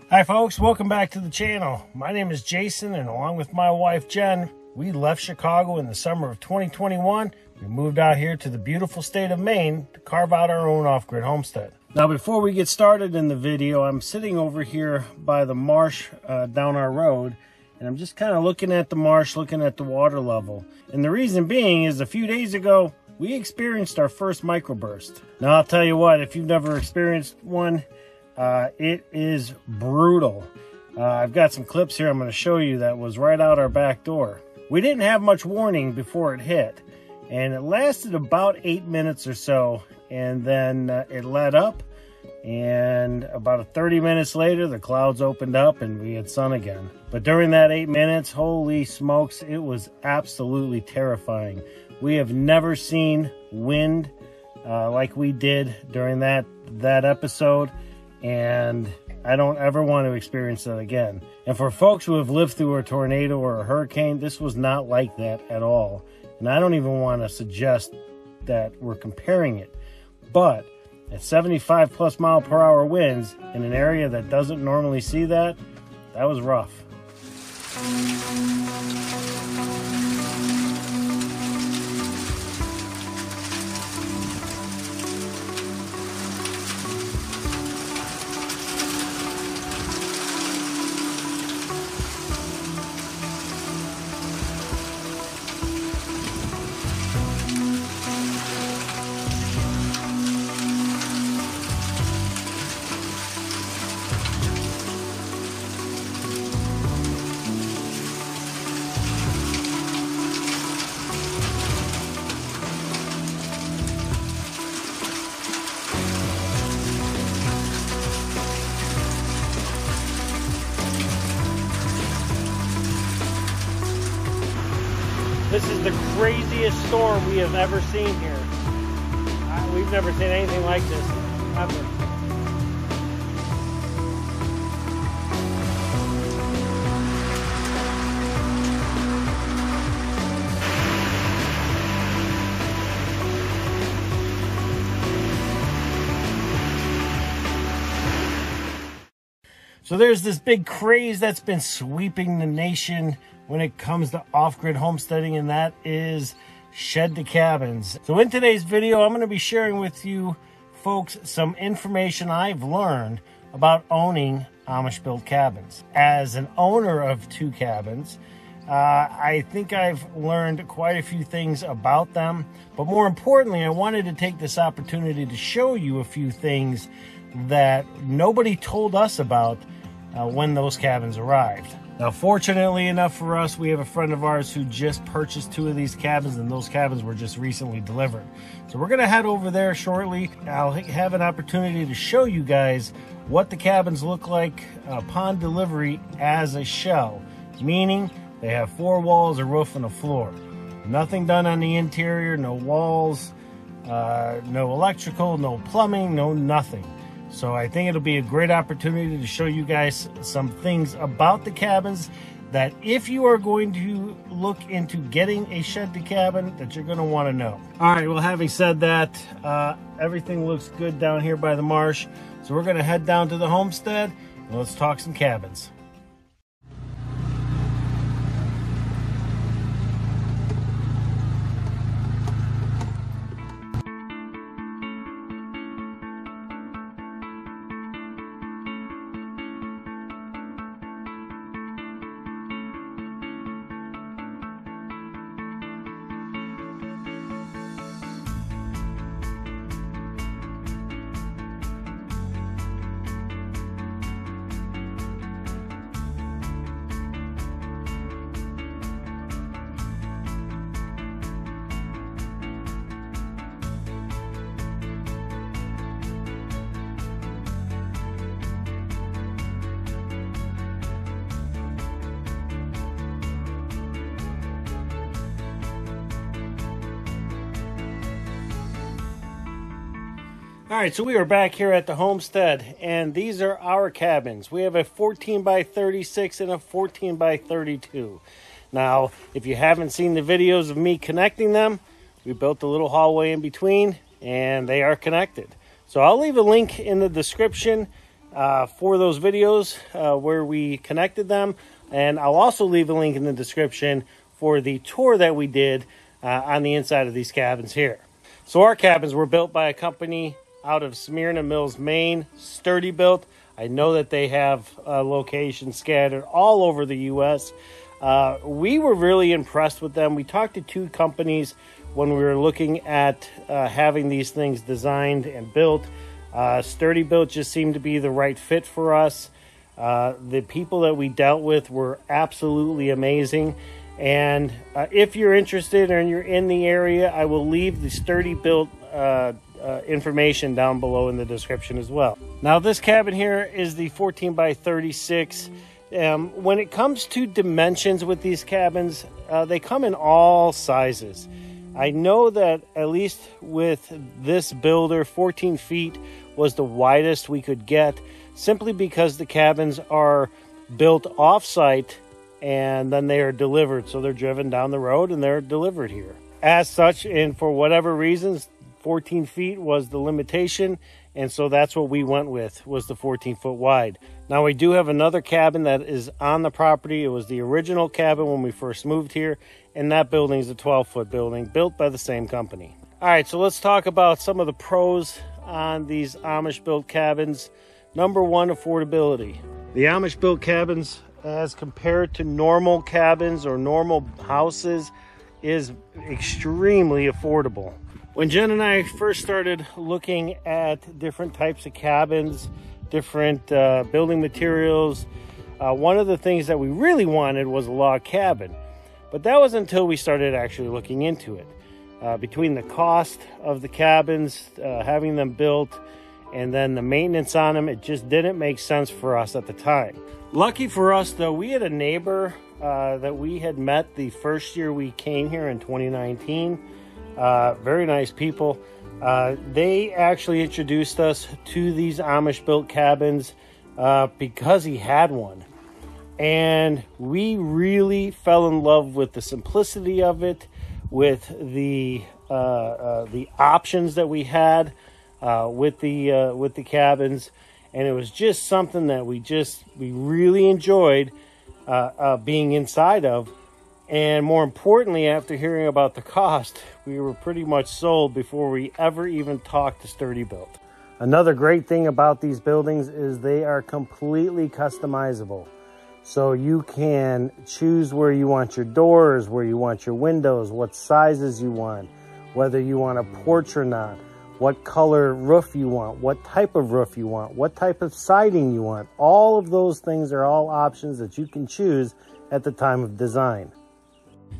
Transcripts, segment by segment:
Hi folks, welcome back to the channel. My name is Jason, and along with my wife Jen, we left Chicago in the summer of 2021. We moved out here to the beautiful state of Maine to carve out our own off-grid homestead. Now before we get started in the video, I'm sitting over here by the marsh down our road, and I'm just kind of looking at the marsh, looking at the water level. And the reason being is a few days ago, we experienced our first microburst. Now I'll tell you what, if you've never experienced one, it is brutal. I've got some clips here I'm going to show you that was right out our back door. We didn't have much warning before it hit, and it lasted about 8 minutes or so, and then it let up, and about 30 minutes later the clouds opened up and we had sun again. But during that 8 minutes, holy smokes, it was absolutely terrifying. We have never seen wind like we did during that episode, and I don't ever want to experience that again. And for folks who have lived through a tornado or a hurricane, this was not like that at all. And I don't even want to suggest that we're comparing it. But at 75 plus mile per hour winds in an area that doesn't normally see that, that was rough. This is the craziest storm we have ever seen here. We've never seen anything like this, ever. So there's this big craze that's been sweeping the nation when it comes to off-grid homesteading, and that is shed to cabins. So in today's video, I'm going to be sharing with you folks some information I've learned about owning Amish-built cabins. As an owner of 2 cabins, I think I've learned quite a few things about them, but more importantly, I wanted to take this opportunity to show you a few things that nobody told us about when those cabins arrived. Now, fortunately enough for us, we have a friend of ours who just purchased 2 of these cabins, and those cabins were just recently delivered. So we're going to head over there shortly. I'll have an opportunity to show you guys what the cabins look like upon delivery as a shell, meaning they have 4 walls, a roof, and a floor. Nothing done on the interior, no walls, no electrical, no plumbing, no nothing. So I think it'll be a great opportunity to show you guys some things about the cabins that if you are going to look into getting a shed to cabin, that you're going to want to know. All right, well, having said that, everything looks good down here by the marsh. So we're going to head down to the homestead and let's talk some cabins. All right, so we are back here at the homestead, and these are our cabins. We have a 14 by 36 and a 14 by 32. Now, if you haven't seen the videos of me connecting them, we built a little hallway in between, and they are connected. So I'll leave a link in the description for those videos where we connected them. And I'll also leave a link in the description for the tour that we did on the inside of these cabins here. So our cabins were built by a company out of Smyrna Mills, Maine, Sturdi-Bilt. I know that they have locations scattered all over the U.S. We were really impressed with them. We talked to two companies when we were looking at having these things designed and built. Sturdi-Bilt just seemed to be the right fit for us. The people that we dealt with were absolutely amazing. And if you're interested and you're in the area, I will leave the Sturdi-Bilt information down below in the description as well. Now this cabin here is the 14 by 36. When it comes to dimensions with these cabins, they come in all sizes. I know that at least with this builder, 14 feet was the widest we could get, simply because the cabins are built off-site and then they are delivered. So they're driven down the road and they're delivered here. As such, and for whatever reasons, 14 feet was the limitation, and so that's what we went with, was the 14-foot wide. Now we do have another cabin that is on the property. It was the original cabin when we first moved here, and that building is a 12-foot building built by the same company. All right, so let's talk about some of the pros on these Amish built cabins. Number one, affordability. The Amish built cabins, as compared to normal cabins or normal houses, is extremely affordable. When Jen and I first started looking at different types of cabins, different building materials, one of the things that we really wanted was a log cabin. But that was until we started actually looking into it. Between the cost of the cabins, having them built, and then the maintenance on them, it just didn't make sense for us at the time. Lucky for us, though, we had a neighbor that we had met the first year we came here in 2019. Very nice people. They actually introduced us to these Amish built cabins because he had one. And we really fell in love with the simplicity of it, with the options that we had with the cabins. And it was just something that we really enjoyed being inside of. And more importantly, after hearing about the cost, we were pretty much sold before we ever even talked to Sturdi-Bilt. Another great thing about these buildings is they are completely customizable. So you can choose where you want your doors, where you want your windows, what sizes you want, whether you want a porch or not, what color roof you want, what type of roof you want, what type of siding you want. All of those things are all options that you can choose at the time of design.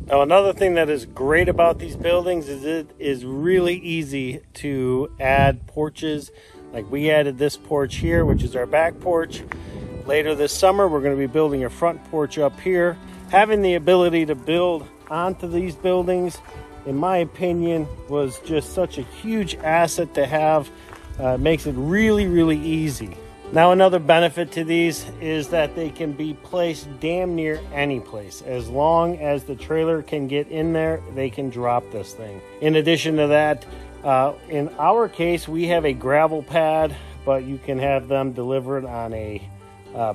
Now, another thing that is great about these buildings is it is really easy to add porches. Like we added this porch here, which is our back porch. Later this summer, we're going to be building a front porch up here. Having the ability to build onto these buildings, in my opinion, was just such a huge asset to have. Makes it really, really easy. Now, another benefit to these is that they can be placed damn near any place. As long as the trailer can get in there, they can drop this thing. In addition to that, in our case, we have a gravel pad, but you can have them delivered on a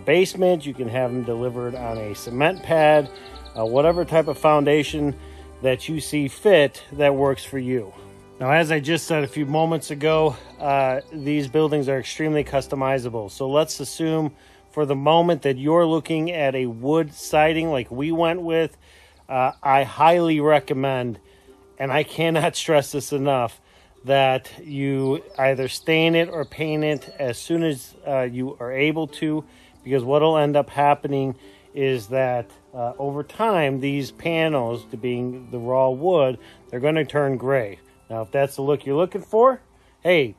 basement. You can have them delivered on a cement pad, whatever type of foundation that you see fit that works for you. Now, as I just said a few moments ago, these buildings are extremely customizable. So let's assume for the moment that you're looking at a wood siding like we went with. I highly recommend, and I cannot stress this enough, that you either stain it or paint it as soon as you are able to, because what will end up happening is that over time, these panels, to being the raw wood, they're going to turn gray. Now, if that's the look you're looking for, hey,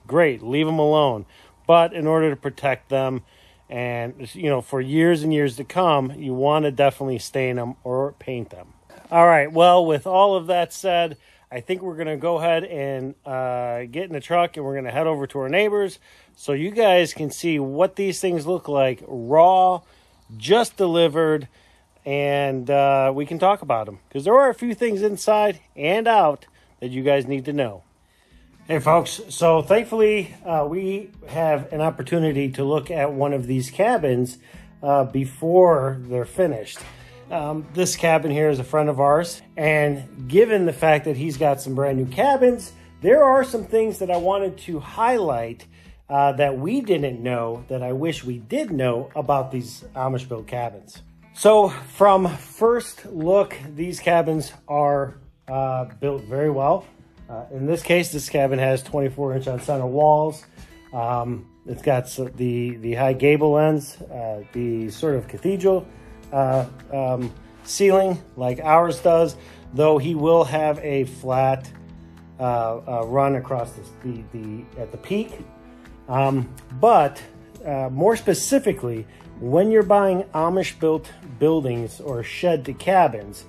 great, leave them alone. But in order to protect them and, you know, for years and years to come, you want to definitely stain them or paint them. All right, well, with all of that said, I think we're going to go ahead and get in the truck and we're going to head over to our neighbors so you guys can see what these things look like raw, just delivered, and we can talk about them because there are a few things inside and out that you guys need to know. Hey folks, so thankfully we have an opportunity to look at one of these cabins before they're finished. This cabin here is a friend of ours, and given the fact that he's got some brand new cabins, there are some things that I wanted to highlight that we didn't know that I wish we did know about these Amish built cabins. So from first look, these cabins are built very well. In this case, this cabin has 24-inch on center walls. It's got the high gable ends, the sort of cathedral ceiling like ours does, though he will have a flat run across at the peak. But more specifically, when you're buying Amish-built buildings or shed-to cabins,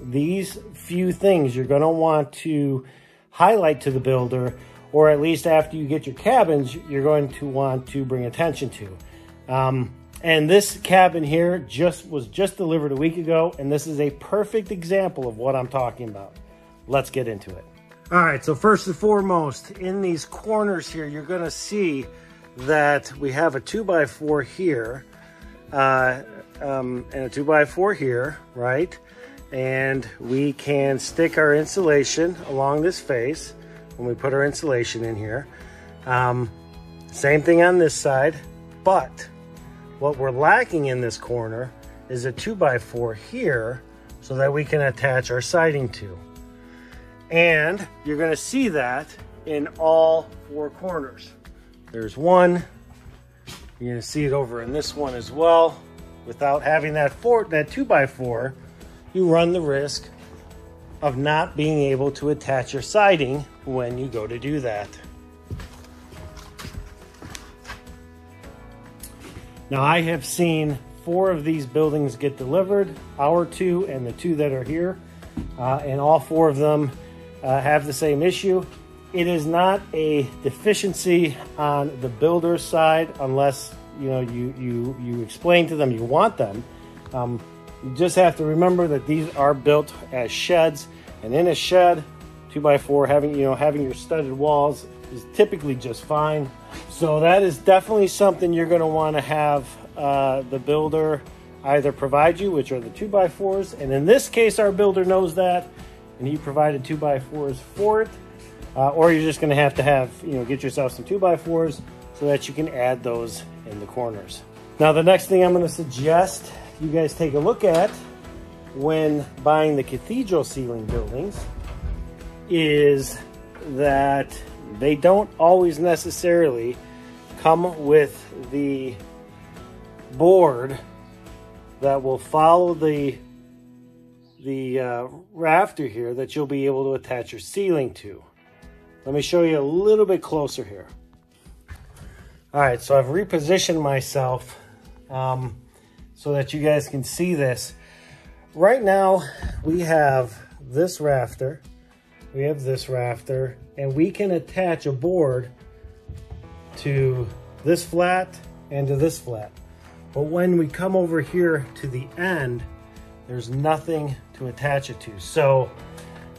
these few things you're going to want to highlight to the builder, or at least after you get your cabins, you're going to want to bring attention to. And this cabin here was just delivered a week ago, and this is a perfect example of what I'm talking about. Let's get into it. All right, so first and foremost, in these corners here, you're going to see that we have a 2x4 here, and a 2x4 here, right? And we can stick our insulation along this face when we put our insulation in here. Same thing on this side, but what we're lacking in this corner is a 2x4 here so that we can attach our siding to. And you're going to see that in all four corners. There's one. You're going to see it over in this one as well. Without having that 2x4, you run the risk of not being able to attach your siding when you go to do that. Now, I have seen 4 of these buildings get delivered, our 2 and the 2 that are here, and all 4 of them have the same issue. It is not a deficiency on the builder's side unless you explain to them you want them. You just have to remember that these are built as sheds, and in a shed, 2x4, having your studded walls is typically just fine. So that is definitely something you're going to want to have the builder either provide you, which are the 2x4s, and in this case, our builder knows that, and he provided 2x4s for it, or you're just going to have get yourself some 2x4s so that you can add those in the corners. Now, the next thing I'm going to suggest you guys take a look at when buying the cathedral ceiling buildings is that they don't always necessarily come with the board that will follow the rafter here that you'll be able to attach your ceiling to. Let me show you a little bit closer here. All right, so I've repositioned myself so that you guys can see this. Right now, we have this rafter, and we can attach a board to this flat and to this flat. But when we come over here to the end, there's nothing to attach it to. So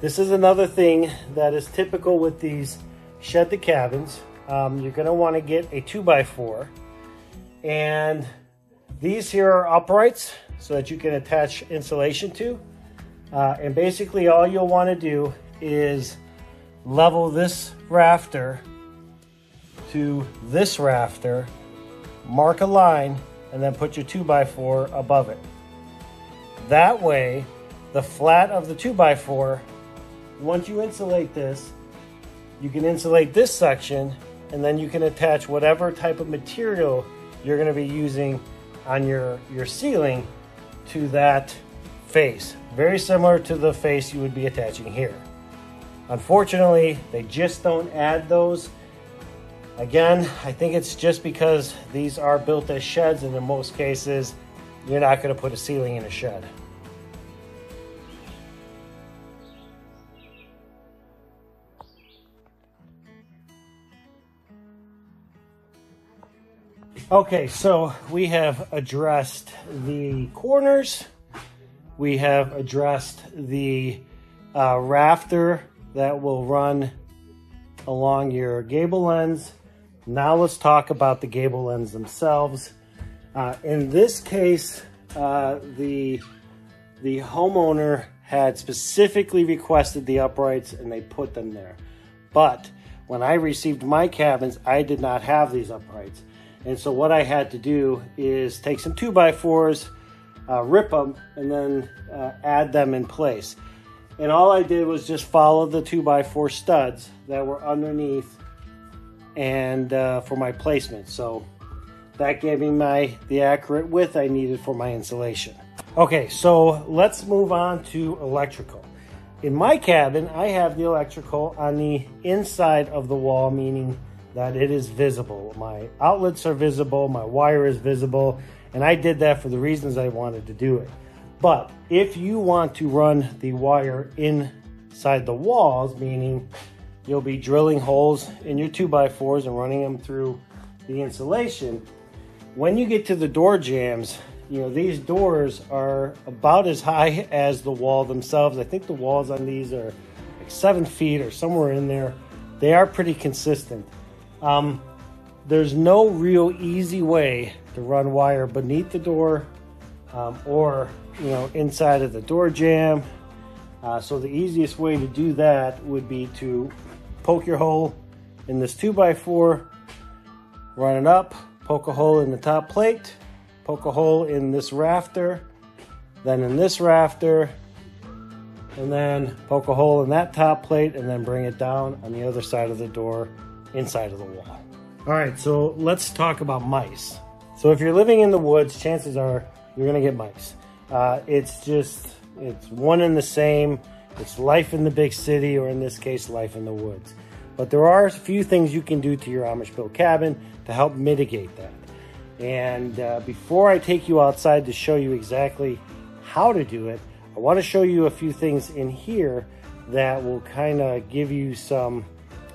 this is another thing that is typical with these shed to cabins. You're gonna wanna get a 2x4, and these here are uprights so that you can attach insulation to. And basically all you'll want to do is level this rafter to this rafter, mark a line, and then put your 2x4 above it. That way, the flat of the 2x4, once you insulate this, you can insulate this section, and then you can attach whatever type of material you're going to be using on your ceiling to that face. Very similar to the face you would be attaching here. Unfortunately, they just don't add those. Again, I think it's just because these are built as sheds, and in most cases, you're not going to put a ceiling in a shed. Okay, so we have addressed the corners. We have addressed the rafter that will run along your gable ends. Now let's talk about the gable ends themselves. In this case, the homeowner had specifically requested the uprights and they put them there. But when I received my cabins, I did not have these uprights. And so what I had to do is take some 2x4s, rip them, and then add them in place. And all I did was just follow the 2x4 studs that were underneath and for my placement. So that gave me the accurate width I needed for my insulation. Okay, so let's move on to electrical. In my cabin, I have the electrical on the inside of the wall, meaning that it is visible. My outlets are visible, my wire is visible, and I did that for the reasons I wanted to do it. But if you want to run the wire inside the walls, meaning you'll be drilling holes in your 2x4s and running them through the insulation, when you get to the door jambs, you know, these doors are about as high as the wall themselves. I think the walls on these are like 7 feet or somewhere in there. They are pretty consistent. There's no real easy way to run wire beneath the door or, you know, inside of the door jamb. So the easiest way to do that would be to poke your hole in this 2x4, run it up, poke a hole in the top plate, poke a hole in this rafter, then in this rafter, and then poke a hole in that top plate, and then bring it down on the other side of the door, inside of the wall. All right, so let's talk about mice. So if you're living in the woods, chances are you're gonna get mice. It's one and the same. It's life in the big city, or in this case, life in the woods. But there are a few things you can do to your Amish built cabin to help mitigate that. And before I take you outside to show you exactly how to do it, I want to show you a few things in here that will kind of give you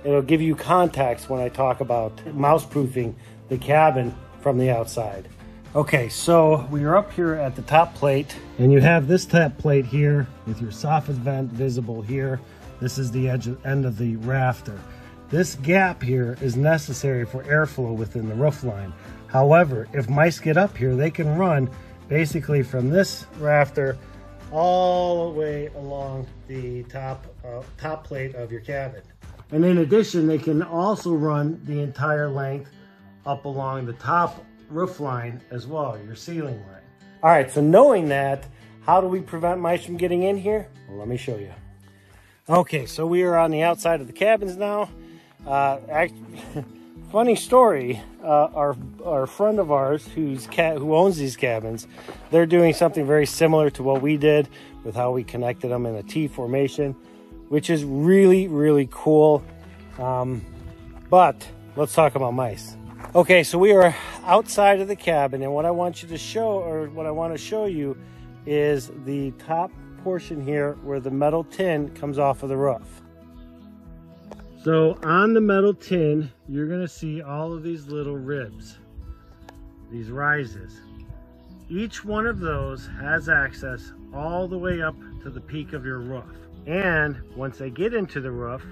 it'll give you context when I talk about mouse proofing the cabin from the outside. Okay, so we are up here at the top plate, and you have this top plate here with your soffit vent visible here. This is the end of the rafter. This gap here is necessary for airflow within the roof line. However, if mice get up here, they can run basically from this rafter all the way along the top plate of your cabin. And in addition, they can also run the entire length up along the top roof line as well, your ceiling line. All right, so knowing that, how do we prevent mice from getting in here? Well, let me show you. Okay, so we are on the outside of the cabins now. Funny story, our friend of ours who owns these cabins, they're doing something very similar to what we did with how we connected them in a T formation, which is really, really cool. But let's talk about mice. Okay, so we are outside of the cabin, and what I want you to show, or what I want to show you, is the top portion here where the metal tin comes off of the roof. So on the metal tin, you're going to see all of these little ribs, these rises. Each one of those has access all the way up to the peak of your roof. And once they get into the roof,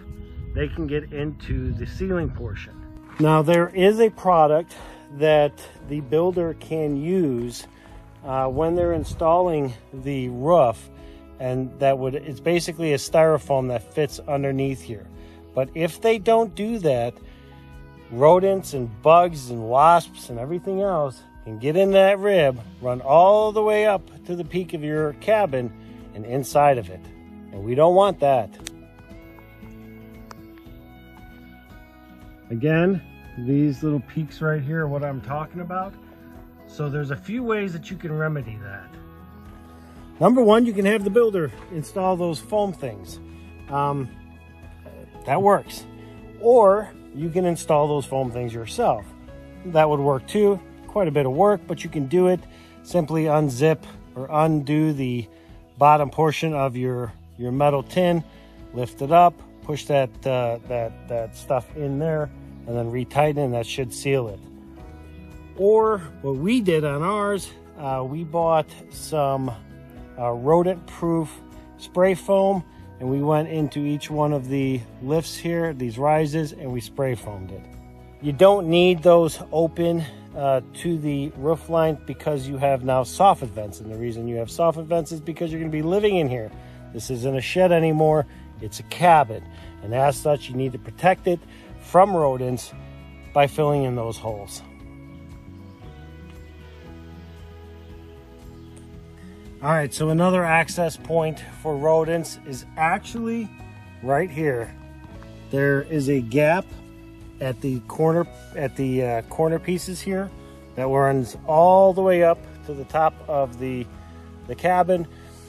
they can get into the ceiling portion. Now there is a product that the builder can use when they're installing the roof, and it's basically a styrofoam that fits underneath here. But if they don't do that, rodents and bugs and wasps and everything else can get in that rib, run all the way up to the peak of your cabin and inside of it. And we don't want that. Again, these little peaks right here are what I'm talking about. So there's a few ways that you can remedy that. Number one, you can have the builder install those foam things. That works. Or you can install those foam things yourself. That would work too. Quite a bit of work, but you can do it. Simply unzip or undo the bottom portion of your metal tin, lift it up, push that stuff in there, and then retighten it, and that should seal it. Or what we did on ours, we bought some rodent-proof spray foam, and we went into each one of the lifts here, these rises, and we spray foamed it. You don't need those open to the roof line because you have now soffit vents, and the reason you have soffit vents is because you're going to be living in here. This isn't a shed anymore, it's a cabin, and as such you need to protect it from rodents by filling in those holes. All right, so another access point for rodents is actually right here. There is a gap at the corner pieces here that runs all the way up to the top of the cabin,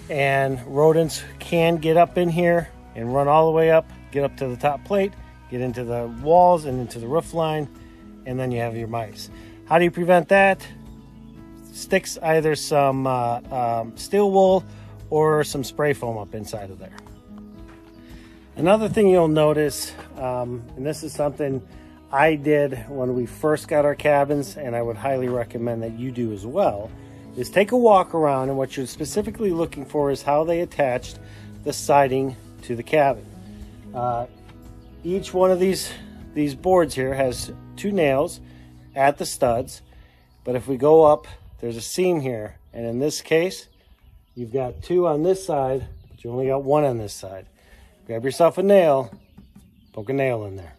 and rodents can get up in here and run all the way up, get up to the top plate, get into the walls and into the roof line, and then you have your mice. How do you prevent that? Sticks either some steel wool or some spray foam up inside of there. Another thing you'll notice, and this is something I did when we first got our cabins, and I would highly recommend that you do as well, is take a walk around, and what you're specifically looking for is how they attached the siding to the cabin. Each one of these boards here has 2 nails at the studs, but if we go up, there's a seam here, and in this case, you've got 2 on this side, but you only got 1 on this side. Grab yourself a nail, poke a nail in there.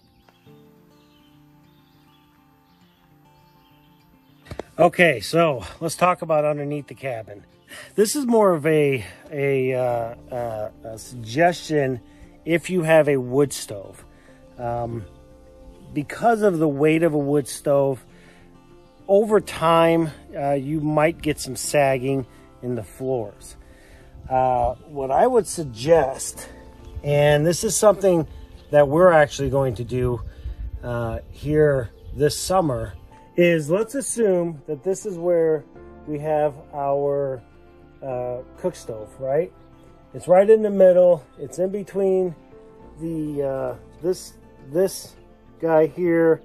Okay, so let's talk about underneath the cabin. This is more of a suggestion if you have a wood stove. Because of the weight of a wood stove, over time, you might get some sagging in the floors. What I would suggest, and this is something that we're actually going to do here this summer, is let's assume that this is where we have our cook stove, right? It's right in the middle. It's in between the this guy here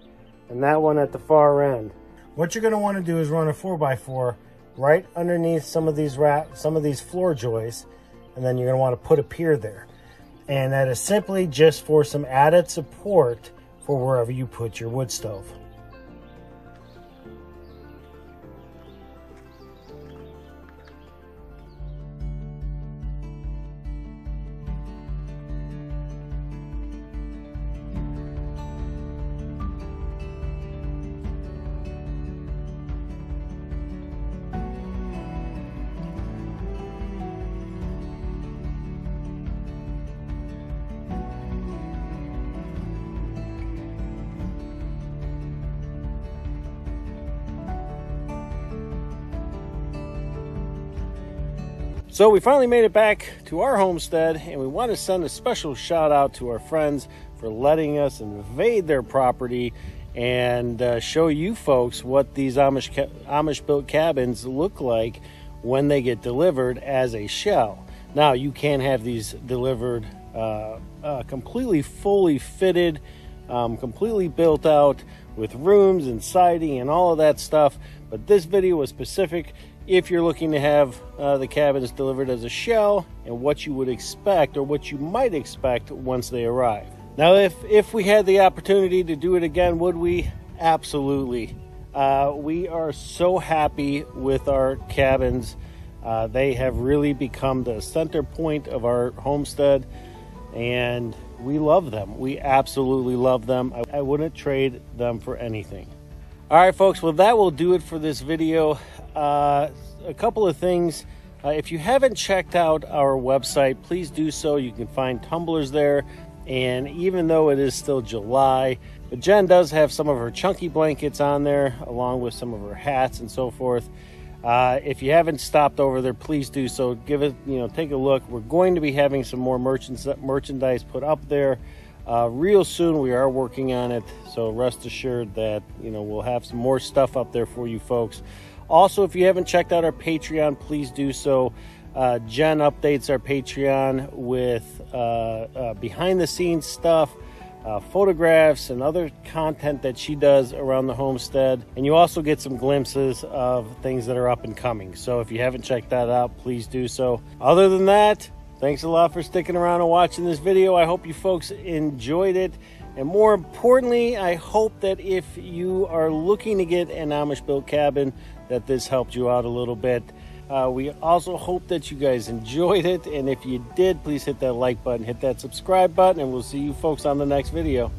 and that one at the far end. What you're going to want to do is run a 4x4 right underneath some of these floor joists, and then you're going to want to put a pier there. And that is simply just for some added support for wherever you put your wood stove. So we finally made it back to our homestead, and we want to send a special shout out to our friends for letting us invade their property and show you folks what these Amish built cabins look like when they get delivered as a shell. Now you can have these delivered completely fully fitted, completely built out with rooms and siding and all of that stuff, but this video was specific if you're looking to have the cabins delivered as a shell and what you would expect or what you might expect once they arrive. Now, if we had the opportunity to do it again, would we? Absolutely. We are so happy with our cabins. They have really become the center point of our homestead, and we love them. We absolutely love them. I wouldn't trade them for anything. All right, folks, well, that will do it for this video. A couple of things. If you haven't checked out our website, please do so. You can find tumblers there. And even though it is still July, but Jen does have some of her chunky blankets on there, along with some of her hats and so forth. If you haven't stopped over there, please do so. Give it, take a look. We're going to be having some more merchandise put up there real soon. We are working on it, so rest assured that we'll have some more stuff up there for you folks. Also, if you haven't checked out our Patreon, please do so. Jen updates our Patreon with behind the scenes stuff, photographs and other content that she does around the homestead, and you also get some glimpses of things that are up and coming. So if you haven't checked that out, please do so. Other than that, Thanks a lot for sticking around and watching this video. I hope you folks enjoyed it. And more importantly, I hope that if you are looking to get an Amish built cabin, that this helped you out a little bit. We also hope that you guys enjoyed it. And if you did, please hit that like button, hit that subscribe button, and we'll see you folks on the next video.